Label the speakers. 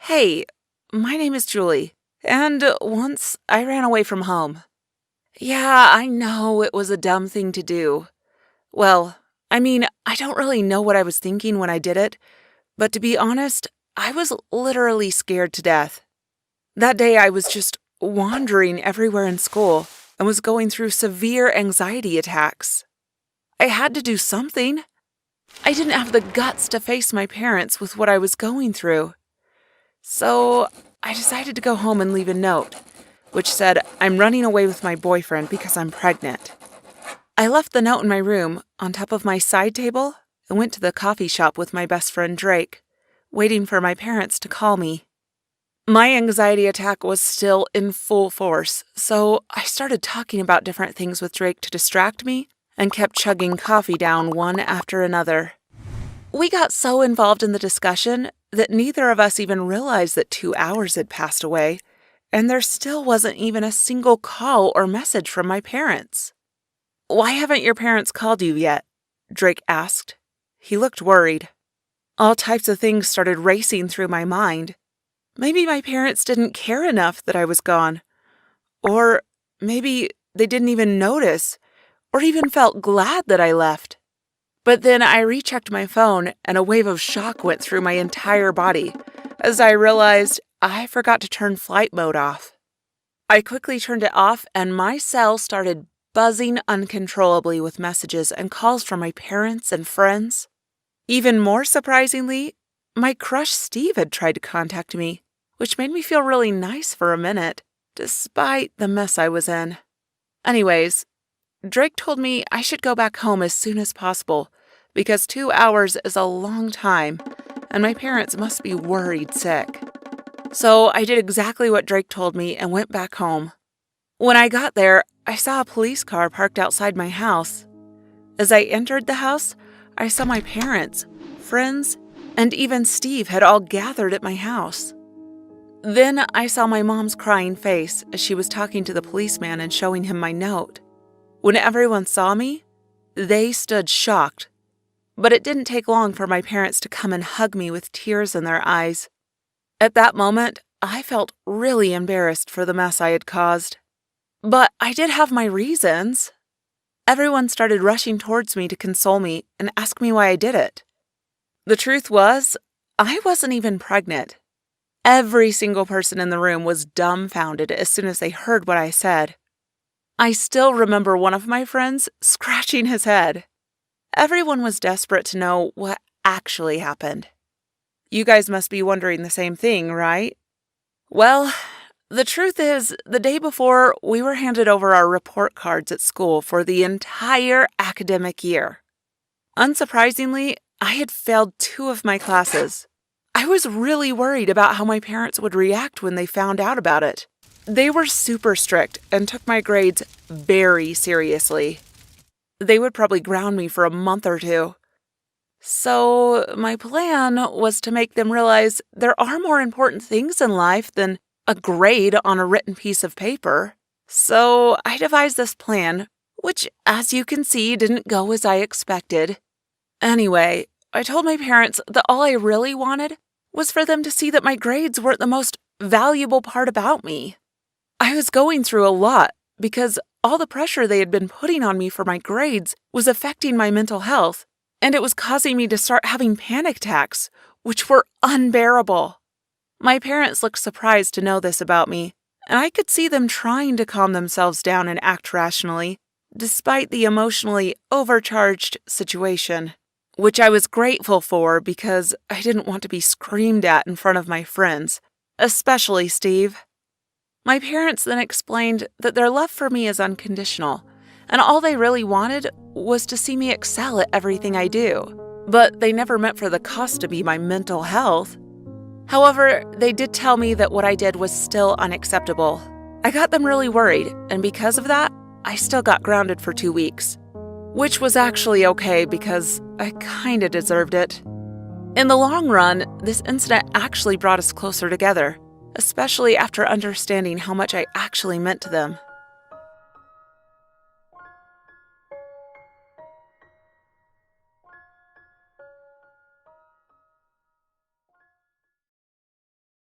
Speaker 1: Hey, my name is Julie, and once I ran away from home. Yeah, I know it was a dumb thing to do. Well, I don't really know what I was thinking when I did it, but to be honest, I was literally scared to death. That day I was just wandering everywhere in school and was going through severe anxiety attacks. I had to do something. I didn't have the guts to face my parents with what I was going through. So I decided to go home and leave a note, which said, "I'm running away with my boyfriend because I'm pregnant." I left the note in my room on top of my side table and went to the coffee shop with my best friend Drake, waiting for my parents to call me. My anxiety attack was still in full force, so I started talking about different things with Drake to distract me and kept chugging coffee down one after another. We got so involved in the discussion that neither of us even realized that 2 hours had passed away, and there still wasn't even a single call or message from my parents. "Why haven't your parents called you yet?" Drake asked. He looked worried. All types of things started racing through my mind. Maybe my parents didn't care enough that I was gone. Or maybe they didn't even notice, or even felt glad that I left. But then I rechecked my phone, and a wave of shock went through my entire body as I realized I forgot to turn flight mode off. I quickly turned it off, and my cell started buzzing uncontrollably with messages and calls from my parents and friends. Even more surprisingly, my crush Steve had tried to contact me, which made me feel really nice for a minute, despite the mess I was in. Anyways, Drake told me I should go back home as soon as possible because 2 hours is a long time and my parents must be worried sick. So I did exactly what Drake told me and went back home. When I got there, I saw a police car parked outside my house. As I entered the house, I saw my parents, friends, and even Steve had all gathered at my house. Then I saw my mom's crying face as she was talking to the policeman and showing him my note. When everyone saw me, they stood shocked. But it didn't take long for my parents to come and hug me with tears in their eyes. At that moment, I felt really embarrassed for the mess I had caused. But I did have my reasons. Everyone started rushing towards me to console me and ask me why I did it. The truth was, I wasn't even pregnant. Every single person in the room was dumbfounded as soon as they heard what I said. I still remember one of my friends scratching his head. Everyone was desperate to know what actually happened. You guys must be wondering the same thing, right? Well, the truth is, the day before, we were handed over our report cards at school for the entire academic year. Unsurprisingly, I had failed 2 of my classes. I was really worried about how my parents would react when they found out about it. They were super strict and took my grades very seriously. They would probably ground me for a month or 2. So my plan was to make them realize there are more important things in life than a grade on a written piece of paper. So I devised this plan, which, as you can see, didn't go as I expected. Anyway, I told my parents that all I really wanted was for them to see that my grades weren't the most valuable part about me. I was going through a lot because all the pressure they had been putting on me for my grades was affecting my mental health, and it was causing me to start having panic attacks, which were unbearable. My parents looked surprised to know this about me, and I could see them trying to calm themselves down and act rationally, despite the emotionally overcharged situation, which I was grateful for because I didn't want to be screamed at in front of my friends, especially Steve. My parents then explained that their love for me is unconditional, and all they really wanted was to see me excel at everything I do. But they never meant for the cost to be my mental health. However, they did tell me that what I did was still unacceptable. I got them really worried, and because of that, I still got grounded for 2 weeks. Which was actually okay because I kinda deserved it. In the long run, this incident actually brought us closer together, especially after understanding how much I actually meant to them.